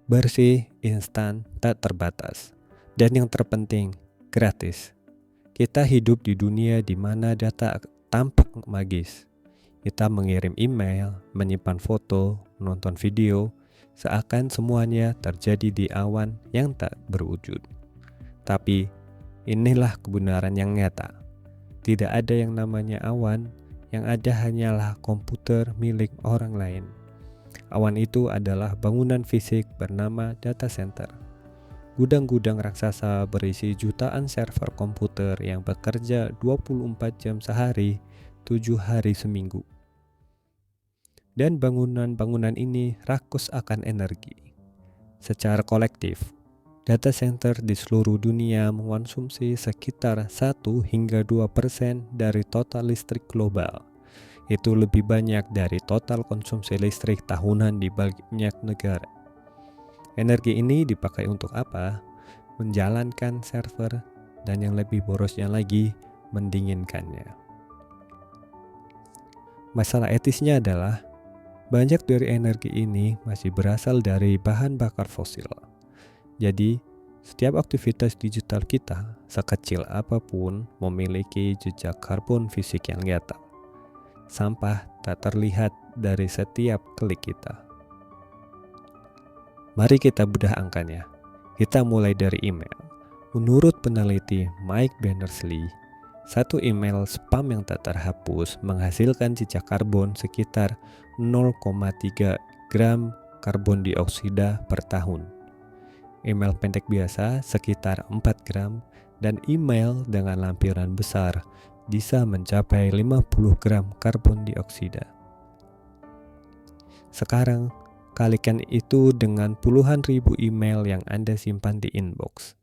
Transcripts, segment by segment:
bersih, instan, tak terbatas. Dan yang terpenting, gratis. Kita hidup di dunia di mana data tampak magis. Kita mengirim email, menyimpan foto, menonton video, seakan semuanya terjadi di awan yang tak berwujud. Tapi inilah kebenaran yang nyata. Tidak ada yang namanya awan, yang ada hanyalah komputer milik orang lain. Awan itu adalah bangunan fisik bernama data center. Gudang-gudang raksasa berisi jutaan server komputer yang bekerja 24 jam sehari, 7 hari seminggu. Dan bangunan-bangunan ini rakus akan energi. Secara kolektif, data center di seluruh dunia mengkonsumsi sekitar 1 hingga 2% dari total listrik global. Itu lebih banyak dari total konsumsi listrik tahunan di banyak negara. Energi ini dipakai untuk apa? Menjalankan server, dan yang lebih borosnya lagi, mendinginkannya. Masalah etisnya adalah, banyak dari energi ini masih berasal dari bahan bakar fosil. Jadi, setiap aktivitas digital kita, sekecil apapun, memiliki jejak karbon fisik yang nyata. Sampah tak terlihat dari setiap klik kita. Mari kita bedah angkanya. Kita mulai dari email. Menurut peneliti Mike Berners-Lee, satu email spam yang tak terhapus menghasilkan jejak karbon sekitar 0,3 gram karbon dioksida per tahun. Email pendek biasa sekitar 4 gram, dan email dengan lampiran besar bisa mencapai 50 gram karbon dioksida. Sekarang, kalikan itu dengan puluhan ribu email yang Anda simpan di inbox.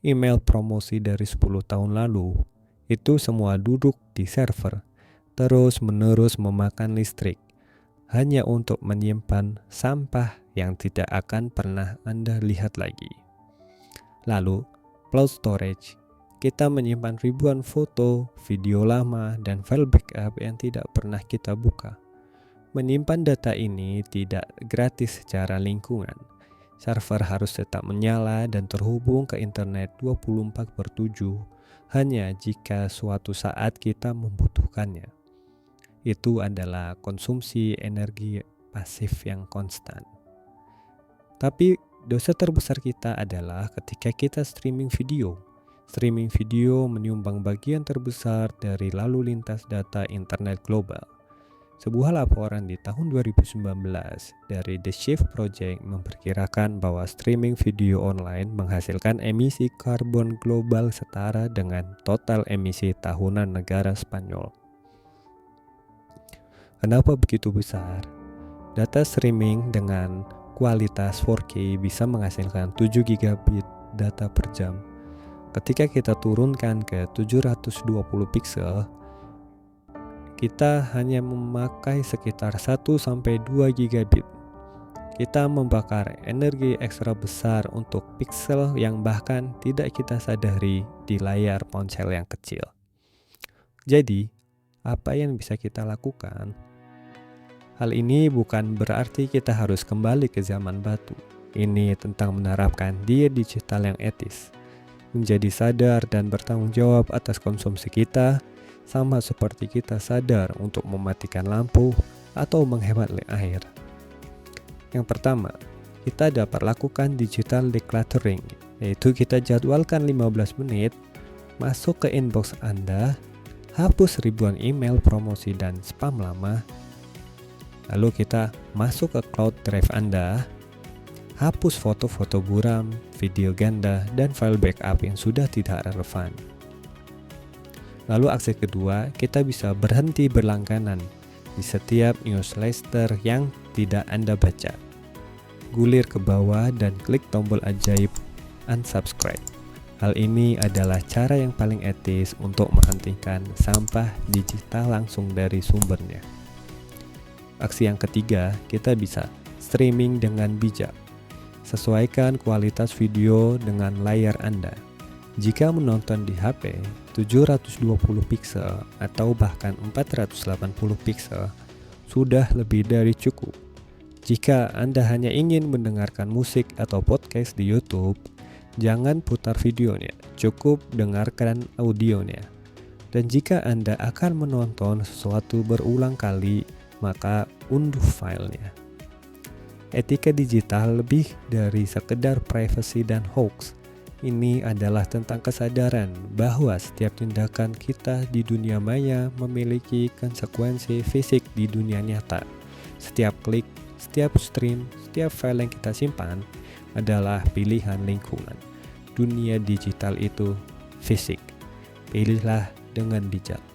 Email promosi dari 10 tahun lalu, itu semua duduk di server, terus-menerus memakan listrik, hanya untuk menyimpan sampah yang tidak akan pernah Anda lihat lagi. Lalu, cloud storage, kita menyimpan ribuan foto, video lama, dan file backup yang tidak pernah kita buka. Menyimpan data ini tidak gratis secara lingkungan. Server harus tetap menyala dan terhubung ke internet 24/7 hanya jika suatu saat kita membutuhkannya. Itu adalah konsumsi energi pasif yang konstan. Tapi dosa terbesar kita adalah ketika kita streaming video. Streaming video menyumbang bagian terbesar dari lalu lintas data internet global. Sebuah laporan di tahun 2019 dari The Shift Project memperkirakan bahwa streaming video online menghasilkan emisi karbon global setara dengan total emisi tahunan negara Spanyol. Kenapa begitu besar? Data streaming dengan kualitas 4K bisa menghasilkan 7 gigabit data per jam. Ketika kita turunkan ke 720 pixel, kita hanya memakai sekitar 1-2 gigabit. Kita membakar energi ekstra besar untuk pixel yang bahkan tidak kita sadari di layar ponsel yang kecil. Jadi, apa yang bisa kita lakukan? Hal ini bukan berarti kita harus kembali ke zaman batu. Ini tentang menerapkan diet digital yang etis, menjadi sadar dan bertanggung jawab atas konsumsi kita, sama seperti kita sadar untuk mematikan lampu atau menghemat air. Yang pertama, kita dapat lakukan digital decluttering, yaitu kita jadwalkan 15 menit masuk ke inbox Anda, hapus ribuan email promosi dan spam lama, lalu kita masuk ke cloud drive Anda, hapus foto-foto buram, video ganda, dan file backup yang sudah tidak relevan. Lalu aksi kedua, kita bisa berhenti berlangganan di setiap newsletter yang tidak Anda baca. Gulir ke bawah dan klik tombol ajaib unsubscribe. Hal ini adalah cara yang paling etis untuk menghentikan sampah digital langsung dari sumbernya. Aksi yang ketiga, kita bisa streaming dengan bijak. Sesuaikan kualitas video dengan layar Anda. Jika menonton di HP 720 pixel atau bahkan 480 pixel sudah lebih dari cukup. Jika Anda hanya ingin mendengarkan musik atau podcast di YouTube, jangan putar videonya, cukup dengarkan audionya. Dan jika Anda akan menonton sesuatu berulang kali, maka unduh filenya. Etika digital lebih dari sekedar privacy dan hoax. Ini adalah tentang kesadaran bahwa setiap tindakan kita di dunia maya memiliki konsekuensi fisik di dunia nyata. Setiap klik, setiap stream, setiap file yang kita simpan adalah pilihan lingkungan. Dunia digital itu fisik. Pilihlah dengan bijak.